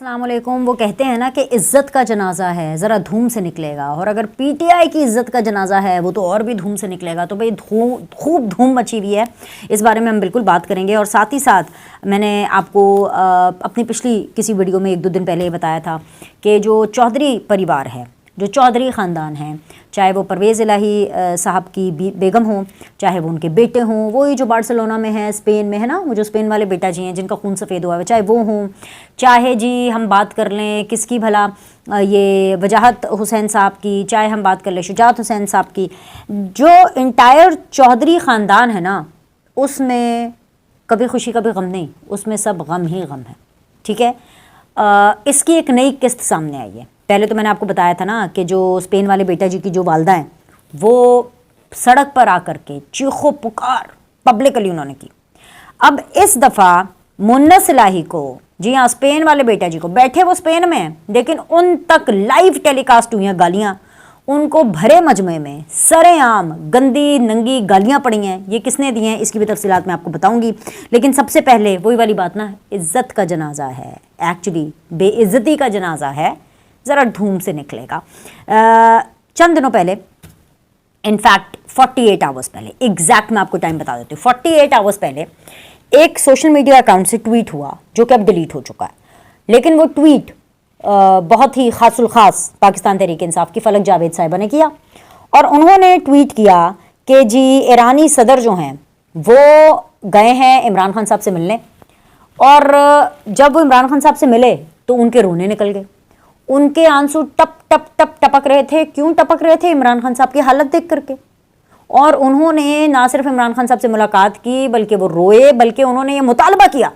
अस्सलामुअलैकुम। वो कहते हैं ना कि इज़्ज़त का जनाजा है ज़रा धूम से निकलेगा, और अगर पीटीआई की इज़्ज़त का जनाजा है वो तो और भी धूम से निकलेगा। तो भाई खूब धूम मची हुई है, इस बारे में हम बिल्कुल बात करेंगे। और साथ ही साथ मैंने आपको अपनी पिछली किसी वीडियो में 1-2 दिन पहले बताया था कि जो चौधरी परिवार है, जो चौधरी ख़ानदान हैं, चाहे वो परवेज़ इलाही साहब की बेगम हो, चाहे वो उनके बेटे हों, वो ही जो बार्सिलोना में है, स्पेन में है ना, वो जो स्पेन वाले बेटा जी हैं जिनका खून सफ़ेद हुआ है, चाहे वो हों, चाहे जी हम बात कर लें किसकी भला, ये वजाहत हुसैन साहब की, चाहे हम बात कर लें शुजात हुसैन साहब की, जो इंटायर चौधरी ख़ानदान है ना, उसमें कभी खुशी कभी गम नहीं, उसमें सब गम ही गम है। ठीक है, इसकी एक नई किस्त सामने आई है। पहले तो मैंने आपको बताया था ना कि जो स्पेन वाले बेटा जी की जो वालदा हैं वो सड़क पर आकर के चीखो पुकार पब्लिकली उन्होंने की। अब इस दफ़ा मुन्नस इलाही को, जी हाँ, स्पेन वाले बेटा जी को, बैठे वो स्पेन में हैं लेकिन उन तक लाइव टेलीकास्ट हुई हैं गालियाँ, उनको भरे मजमे में सरेआम गंदी नंगी गालियाँ पड़ी हैं। ये किसने दी हैं इसकी भी तफसीलात मैं आपको बताऊंगी, लेकिन सबसे पहले वही वाली बात ना, इज़्ज़त का जनाजा है, एक्चुअली बेइज्जती का जनाजा है, ज़रा धूम से निकलेगा। चंद दिनों पहले, इनफैक्ट 48 आवर्स पहले, एग्जैक्ट मैं आपको टाइम बता देती हूँ, 48 आवर्स पहले एक सोशल मीडिया अकाउंट से ट्वीट हुआ जो कि अब डिलीट हो चुका है, लेकिन वो ट्वीट बहुत ही खासुल खास पाकिस्तान तहरीक इंसाफ की फलक जावेद साहिबा ने किया। और उन्होंने ट्वीट किया कि जी ईरानी सदर जो हैं वो गए हैं इमरान खान साहब से मिलने, और जब वो इमरान खान साहब से मिले तो उनके रोने निकल गए, उनके आंसू टप टप टप टपक रहे थे। क्यों टपक रहे थे? इमरान खान साहब की हालत देख करके। और उन्होंने ना सिर्फ इमरान खान साहब से मुलाकात की बल्कि वो रोए, बल्कि उन्होंने ये मुतालबा किया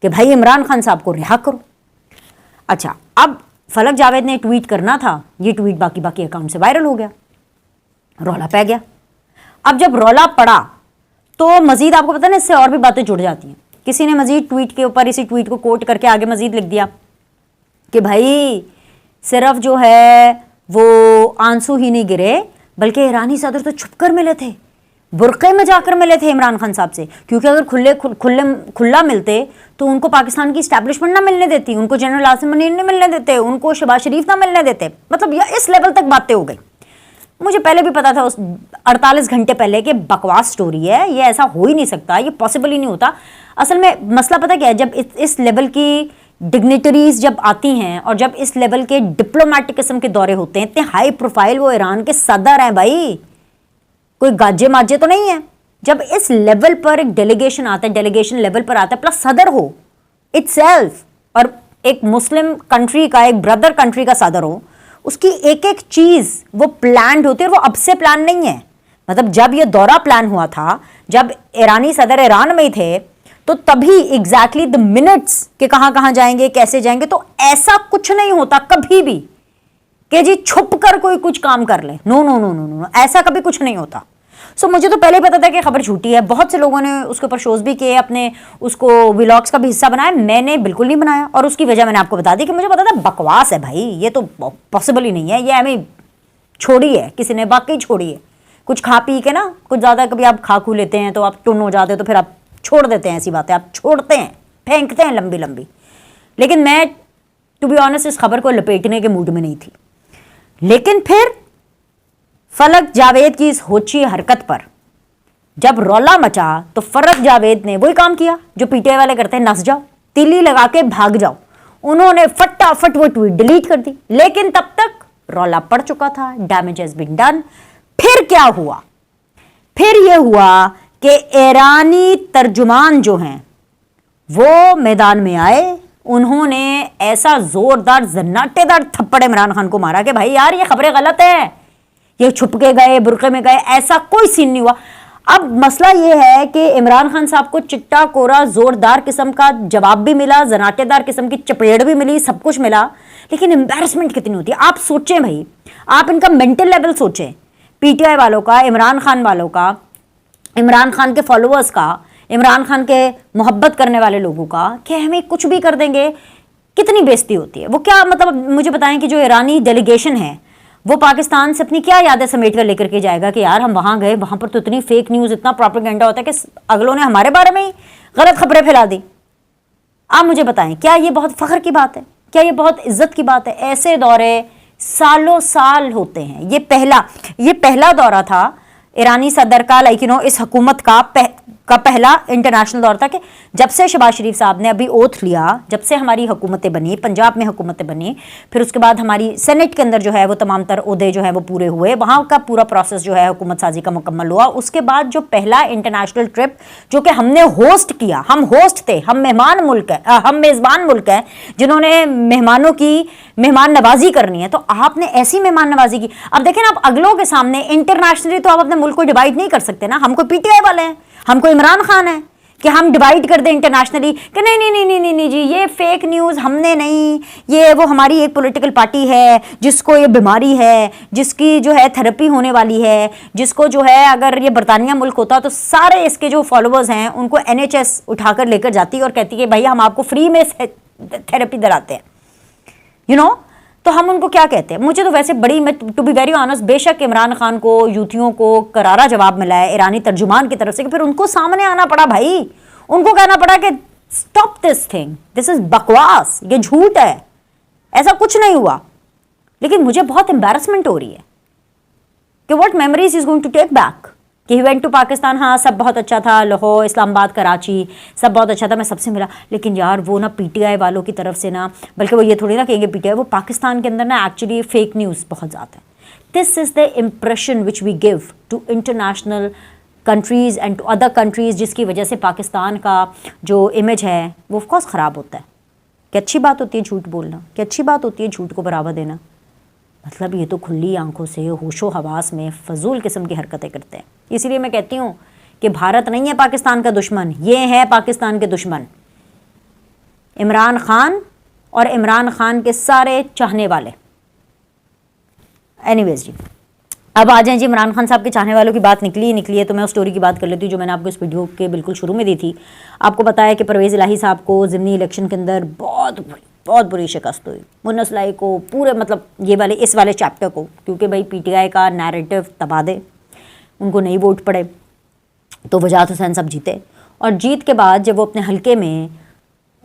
कि भाई इमरान खान साहब को रिहा करो। अच्छा, अब फलक जावेद ने ट्वीट करना था, ये ट्वीट बाकी अकाउंट से वायरल हो गया, रौला पै गया। अब जब रौला पड़ा तो मजीद आपको पता है ना, इससे और भी बातें जुड़ जाती हैं। किसी ने मजीद ट्वीट के ऊपर इसी ट्वीट को कोट करके आगे मजीद लिख दिया कि भाई सिर्फ जो है वो आंसू ही नहीं गिरे बल्कि ईरानी सदर तो छुपकर मिले थे, बुरक़े में जाकर मिले थे इमरान खान साहब से, क्योंकि अगर खुला मिलते तो उनको पाकिस्तान की इस्टेब्लिशमेंट ना मिलने देती, उनको जनरल आसिम मुनीर नहीं मिलने देते, उनको शहबाज शरीफ ना मिलने देते। मतलब यह इस लेवल तक बातें हो गई। मुझे पहले भी पता था, उस 48 घंटे पहले, कि बकवास स्टोरी है, ये ऐसा हो ही नहीं सकता, ये पॉसिबल ही नहीं होता। असल में मसला पता क्या है, जब इस लेवल की डिग्नेटरीज जब आती हैं और जब इस लेवल के डिप्लोमेटिक किस्म के दौरे होते हैं, इतने हाई प्रोफाइल, वो ईरान के सदर हैं भाई, कोई गाजे माजे तो नहीं है। जब इस लेवल पर एक डेलीगेशन आता है, डेलीगेशन लेवल पर आता है, प्लस सदर हो इटसेल्फ, और एक मुस्लिम कंट्री का, एक ब्रदर कंट्री का सदर हो, उसकी एक एक चीज वो प्लान होती है, और वो अब से प्लान नहीं है। मतलब जब ये दौरा प्लान हुआ था, जब ईरानी सदर ईरान में ही थे, तो तभी एग्जैक्टली द मिनट्स के कहां जाएंगे, कैसे जाएंगे, तो ऐसा कुछ नहीं होता कभी भी कि जी छुप कर कोई कुछ काम कर ले। No no no no no, ऐसा कभी कुछ नहीं होता। सो मुझे तो पहले ही पता था कि खबर झूठी है। बहुत से लोगों ने उसके ऊपर शोज भी किए, अपने उसको व्लॉग्स का भी हिस्सा बनाया, मैंने बिल्कुल नहीं बनाया, और उसकी वजह मैंने आपको बता दी कि मुझे पता था बकवास है भाई, ये तो पॉसिबल ही नहीं है, ये हमें छोड़ी है, किसी ने वाकई छोड़ी है। कुछ खा पी के ना, कुछ ज़्यादा कभी आप खा खू लेते हैं तो आप टुन हो जाते हैं, तो फिर आप छोड़ देते हैं, ऐसी बातें आप छोड़ते हैं, फेंकते हैं लंबी लंबी। लेकिन मैं टू बी ऑनेस्ट इस खबर को लपेटने के मूड में नहीं थी। लेकिन फिर फलक जावेद की इस होची हरकत पर जब रौला मचा तो फलक जावेद ने वही काम किया जो पीटीआई वाले करते हैं, नस जाओ, तिल्ली लगा के भाग जाओ। उन्होंने फटाफट वो ट्वीट डिलीट कर दी, लेकिन तब तक रौला पड़ चुका था, डैमेज हैज बीन डन। फिर क्या हुआ? फिर यह हुआ कि ईरानी तर्जुमान जो हैं वो मैदान में आए, उन्होंने ऐसा जोरदार जन्नाटेदार थप्पड़ इमरान खान को मारा कि भाई यार ये खबरें गलत है, ये छुप के गए, बुरके में गए, ऐसा कोई सीन नहीं हुआ। अब मसला ये है कि इमरान खान साहब को चिट्टा कोरा जोरदार किस्म का जवाब भी मिला, जनाटेदार किस्म की चपेड़ भी मिली, सब कुछ मिला, लेकिन एम्बैरसमेंट कितनी होती है आप सोचें भाई, आप इनका मेंटल लेवल सोचें, पीटीआई वालों का, इमरान खान वालों का, इमरान खान के फॉलोअर्स का, इमरान खान के मोहब्बत करने वाले लोगों का, कि हमें कुछ भी कर देंगे, कितनी बेइज्जती होती है। वो क्या मतलब मुझे बताएं कि जो ईरानी डेलीगेशन है वो पाकिस्तान से अपनी क्या यादें समेट कर लेकर के जाएगा कि यार हम वहाँ गए, वहाँ पर तो इतनी फेक न्यूज़, इतना प्रोपेगेंडा होता है कि अगलों ने हमारे बारे में ही गलत खबरें फैला दी। आप मुझे बताएं क्या ये बहुत फ़ख्र की बात है? क्या ये बहुत इज्जत की बात है? ऐसे दौरे सालों साल होते हैं। ये पहला दौरा था ईरानी सदर का, लाइक यू नो, इस हुकूमत का पहला इंटरनेशनल दौर था कि जब से शहबाज शरीफ साहब ने अभी ओथ लिया, जब से हमारी हुकूमतें बनी, पंजाब में हुकूमतें बनी, फिर उसके बाद हमारी सेनेट के अंदर जो है वो तमाम तर ओहदे जो है वो पूरे हुए, वहाँ का पूरा प्रोसेस जो है हुकूमत साजी का मुकम्मल हुआ। उसके बाद जो पहला इंटरनेशनल ट्रिप जो कि हमने होस्ट किया, हम होस्ट थे, हम मेहमान मुल्क है, हम मेज़बान मुल्क है जिन्होंने मेहमानों की मेहमान नवाजी करनी है, तो आपने ऐसी मेहमान नवाजी की। अब देखें ना, आप अगलों के सामने इंटरनेशनली तो आप अपने मुल्क को डिवाइड नहीं कर सकते ना। हमको पीटीआई वाले हैं, हमको इमरान खान है कि हम डिवाइड कर दें इंटरनेशनली कि नहीं नहीं नहीं नहीं नहीं नहीं जी, ये फेक न्यूज़ हमने नहीं, ये वो हमारी एक पॉलिटिकल पार्टी है जिसको ये बीमारी है, जिसकी जो है थेरेपी होने वाली है, जिसको जो है अगर ये बरतानिया मुल्क होता तो सारे इसके जो फॉलोअर्स हैं उनको एनएचएस उठाकर लेकर जाती और कहती कि भाई हम आपको फ्री में थेरेपी दिलाते हैं, यू नो। तो हम उनको क्या कहते हैं? मुझे तो वैसे बड़ी, मैं टू बी वेरी ऑनेस्ट, बेशक इमरान खान को, यूथियों को करारा जवाब मिला है ईरानी तर्जुमान की तरफ से कि फिर उनको सामने आना पड़ा भाई, उनको कहना पड़ा कि stop this thing, this is बकवास, ये झूठ है, ऐसा कुछ नहीं हुआ। लेकिन मुझे बहुत एम्बैरसमेंट हो रही है कि what memories is going to take back कि ही वेंट टू पाकिस्तान। हाँ, सब बहुत अच्छा था, लाहौर, इस्लामाबाद, कराची, सब बहुत अच्छा था, मैं सबसे मिला। लेकिन यार वो ना पीटीआई वालों की तरफ से ना, बल्कि वो ये थोड़ी ना कहेंगे पीटीआई, वो पाकिस्तान के अंदर ना एक्चुअली फेक न्यूज़ बहुत ज़्यादा है। This is the impression which we give to international countries and to other countries, जिसकी वजह से पाकिस्तान का जो इमेज है वो ऑफकोर्स ख़राब होता है। कि अच्छी बात होती है झूठ बोलना, कि अच्छी बात होती है झूठ को बढ़ावा देना, मतलब ये तो खुली आंखों से होशो हवास में फजूल किस्म की हरकतें करते हैं। इसीलिए मैं कहती हूँ कि भारत नहीं है पाकिस्तान का दुश्मन, ये है पाकिस्तान के दुश्मन इमरान खान और इमरान खान के सारे चाहने वाले। एनीवेज जी, अब आ जाएं जी, इमरान खान साहब के चाहने वालों की बात निकली है तो मैं उस स्टोरी की बात कर लेती हूँ जो मैंने आपको इस वीडियो के बिल्कुल शुरू में दी थी। आपको बताया कि परवेज़ इलाही साहब को ज़िमनी इलेक्शन के अंदर बहुत बुरी शिकस्त हुई। मुन्नस इलाही को पूरे, मतलब ये वाले इस वाले चैप्टर को, क्योंकि भाई पीटीआई का नैरेटिव तबादे, उनको नहीं वोट पड़े तो वजाहत हुसैन साहब जीते। और जीत के बाद जब वो अपने हलके में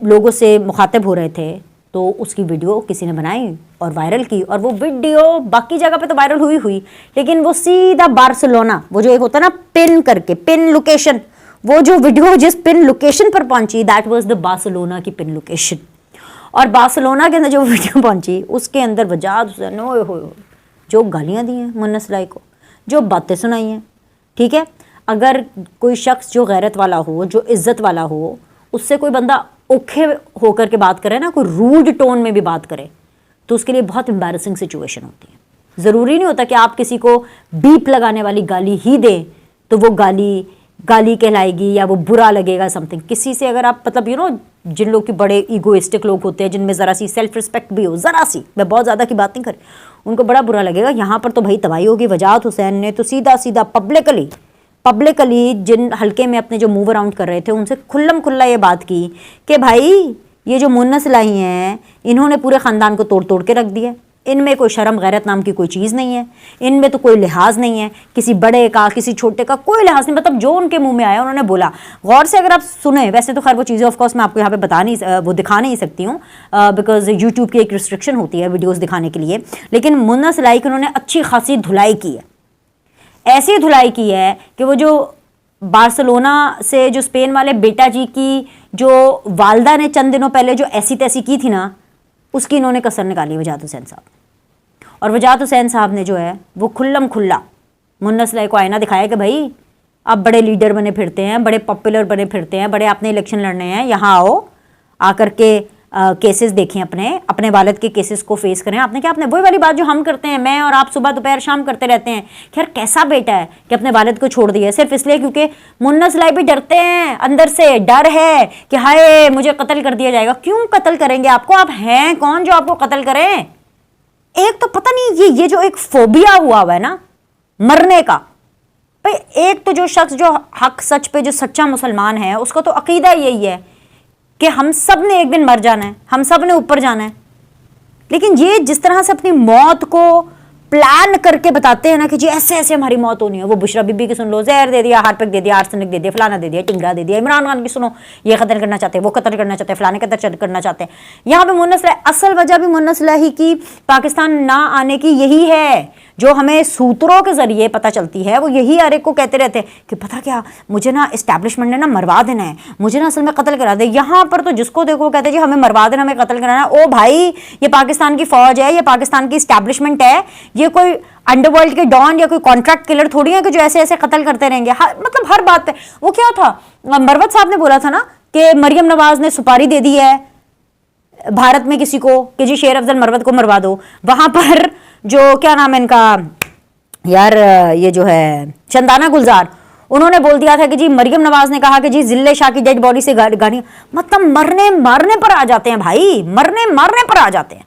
लोगों से मुखातिब हो रहे थे तो उसकी वीडियो किसी ने बनाई और वायरल की, और वो वीडियो बाकी जगह पे तो वायरल हुई, लेकिन वो सीधा बार्सिलोना, वो जो एक होता है ना पिन करके, पिन लोकेशन, वो जो वीडियो जिस पिन लोकेशन पर पहुंची दैट वाज द बार्सिलोना की पिन लोकेशन। और बार्सिलोना के अंदर जो वीडियो पहुंची उसके अंदर वजाहत हुसैन हो जो गालियाँ दी हैं मुन्नस इलाही को, जो बातें सुनाई हैं। ठीक है, अगर कोई शख्स जो गैरत वाला हो, जो इज़्ज़त वाला हो, उससे कोई बंदा औखे होकर के बात करे ना, कोई रूड टोन में भी बात करे, तो उसके लिए बहुत एम्बैरसिंग सिचुएशन होती है। ज़रूरी नहीं होता कि आप किसी को बीप लगाने वाली गाली ही दें तो वो गाली कहलाएगी या वो बुरा लगेगा समथिंग। किसी से अगर आप, मतलब यू नो, जिन लोग के बड़े ईगोइस्टिक लोग होते हैं, जिनमें ज़रा सी सेल्फ रिस्पेक्ट भी हो, ज़रा सी, मैं बहुत ज़्यादा की बात नहीं कर, उनको बड़ा बुरा लगेगा। यहाँ पर तो भाई तबाही होगी। वजाहत हुसैन ने तो सीधा पब्लिकली जिन हल्के में अपने जो मूव अराउंड कर रहे थे उनसे खुल्लम खुल्ला ये बात की कि भाई ये जो मुन्नस इलाही हैं इन्होंने पूरे ख़ानदान को तोड़ के रख दिया, इनमें कोई शर्म गैरत नाम की कोई चीज़ नहीं है, इनमें तो कोई लिहाज नहीं है, किसी बड़े का किसी छोटे का कोई लिहाज नहीं, मतलब जो उनके मुंह में आया उन्होंने बोला। गौर से अगर आप सुने, वैसे तो खैर वो चीज़ें ऑफकोर्स मैं आपको यहाँ पे दिखा नहीं सकती हूँ बिकॉज यूट्यूब की एक रिस्ट्रिक्शन होती है वीडियोज़ दिखाने के लिए, लेकिन मुन्नस इलाही की उन्होंने अच्छी खासी धुलाई की है, ऐसी धुलाई की है कि वो जो बार्सिलोना से जो स्पेन वाले बेटा जी की जो वालदा ने चंद दिनों पहले जो ऐसी तैसी की थी ना, उसकी इन्होंने कसर निकाली वजाहत हुसैन साहब। और वजाहत हुसैन साहब ने जो है वो खुल्लम खुल्ला मुन्नस इलाही को आईना दिखाया कि भाई आप बड़े लीडर बने फिरते हैं, बड़े पॉपुलर बने फिरते हैं, बड़े आपने इलेक्शन लड़ने हैं, यहाँ आओ, आकर के केसेस देखें, अपने वालिद के केसेस को फेस करें। आपने क्या, आपने वही वाली बात जो हम करते हैं, मैं और आप सुबह दोपहर शाम करते रहते हैं। खैर कैसा बेटा है कि अपने वालिद को छोड़ दिया सिर्फ इसलिए क्योंकि मुन्नस इलाही भी डरते हैं, अंदर से डर है कि हाय मुझे कत्ल कर दिया जाएगा। क्यों कत्ल करेंगे आपको? आप हैं कौन जो आपको कत्ल करें? एक तो पता नहीं ये जो एक फोबिया हुआ है ना मरने का, भाई एक तो जो शख्स जो हक सच पे जो सच्चा मुसलमान है उसका तो अकीदा यही है कि हम सब ने एक दिन मर जाना है, हम सब ने ऊपर जाना है। लेकिन ये जिस तरह से अपनी मौत को प्लान करके बताते हैं ना कि जी ऐसे ऐसे हमारी मौत होनी है। वो बुशरा बीबी की सुन लो, जहर दे दिया, हार्पिक दे दिया, आर्सेनिक दे दिया, फलाना दे दिया, टिंगरा दे दिया। इमरान खान की सुनो, ये कत्ल करना चाहते हैं, वो कत्ल करना चाहते हैं, फलाने कत्ल करना चाहते हैं। यहाँ पे मुन्नत सलाही, असल वजह भी मुन्नत सलाही की पाकिस्तान ना आने की यही है, जो हमें सूत्रों के जरिए पता चलती है। वो यही हर एक को कहते रहते हैं कि पता क्या, मुझे ना इस्टेब्लिशमेंट ने ना मरवा देना है, मुझे ना असल में कत्ल करा दे। यहाँ पर तो जिसको देखो कहते हैं जी हमें मरवा देना, हमें कत्ल कराना है। ओ भाई, ये पाकिस्तान की फौज है, ये पाकिस्तान की इस्टेब्लिशमेंट है, ये कोई अंडरवर्ल्ड के डॉन या कोई कॉन्ट्रैक्ट किलर थोड़ी है कि जो ऐसे ऐसे कत्ल करते रहेंगे। मतलब हर बात पे वो क्या था, मरवत साहब ने बोला था ना कि मरियम नवाज ने सुपारी दे दी है भारत में किसी को कि जी शेर अफजल मरवत को मरवा दो। वहां पर जो क्या नाम है इनका यार, ये जो है चंदाना गुलजार, उन्होंने बोल दिया था कि जी मरियम नवाज ने कहा कि जी जिल्ले शाह की डेड बॉडी से गाड़ी, मतलब मरने मारने पर आ जाते हैं भाई, मरने मारने पर आ जाते हैं।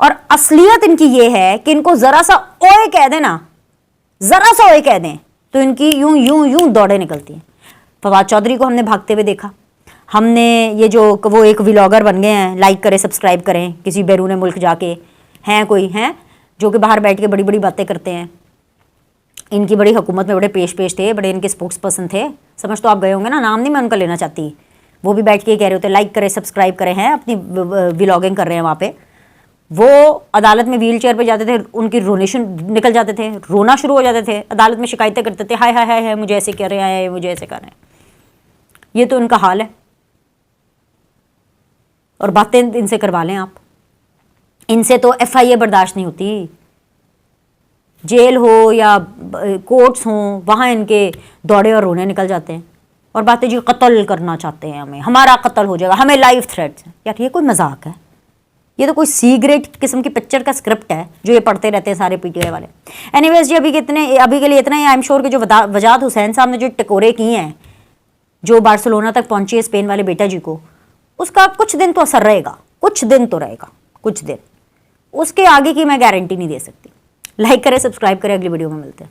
और असलियत इनकी ये है कि इनको जरा सा ओए कह दें ना, जरा सा ओए कह दें तो इनकी यूं यूं यूं दौड़े निकलती हैं। फवाद चौधरी को हमने भागते हुए देखा, हमने ये जो वो एक व्लॉगर बन गए हैं, लाइक करें सब्सक्राइब करें, किसी बैरून मुल्क जाके हैं कोई हैं जो कि बाहर बैठ के बड़ी बड़ी बातें करते हैं। इनकी बड़ी हुकूमत में बड़े पेश थे, बड़े इनके स्पोक्स पर्सन थे, समझ तो आप गए होंगे ना, नाम नहीं मैं उनका लेना चाहती। वो भी बैठ के कह रहे होते लाइक करें सब्सक्राइब करें, हैं अपनी व्लॉगिंग कर रहे हैं वहाँ पे। वो अदालत में व्हील चेयर पर जाते थे, उनकी रोनेशन निकल जाते थे, रोना शुरू हो जाते थे, अदालत में शिकायतें करते थे, हाय हाय हाय हाय मुझे ऐसे कह रहे हैं, मुझे ऐसे कर रहे हैं। ये तो इनका हाल है। और बातें इनसे करवा लें आप, इनसे तो FIA बर्दाश्त नहीं होती। जेल हो या कोर्ट्स हों, वहाँ इनके दौड़े और रोने निकल जाते हैं। और बातें जी कत्ल करना चाहते हैं, हमें हमारा कत्ल हो जाएगा, हमें लाइफ थ्रेट्स हैं। यार ये कोई मजाक है, ये तो कोई सी ग्रेड किस्म की पिक्चर का स्क्रिप्ट है जो ये पढ़ते रहते हैं सारे PTI वाले। एनीवेज जी, अभी के लिए इतना ही। आई एम श्योर कि जो वजाद हुसैन साहब ने जो टकोरे किए हैं, जो बार्सिलोना तक पहुंची है स्पेन वाले बेटा जी को, उसका कुछ दिन तो असर रहेगा, कुछ दिन तो रहेगा, कुछ दिन। उसके आगे की मैं गारंटी नहीं दे सकती। लाइक करें सब्सक्राइब करें, अगली वीडियो में मिलते हैं।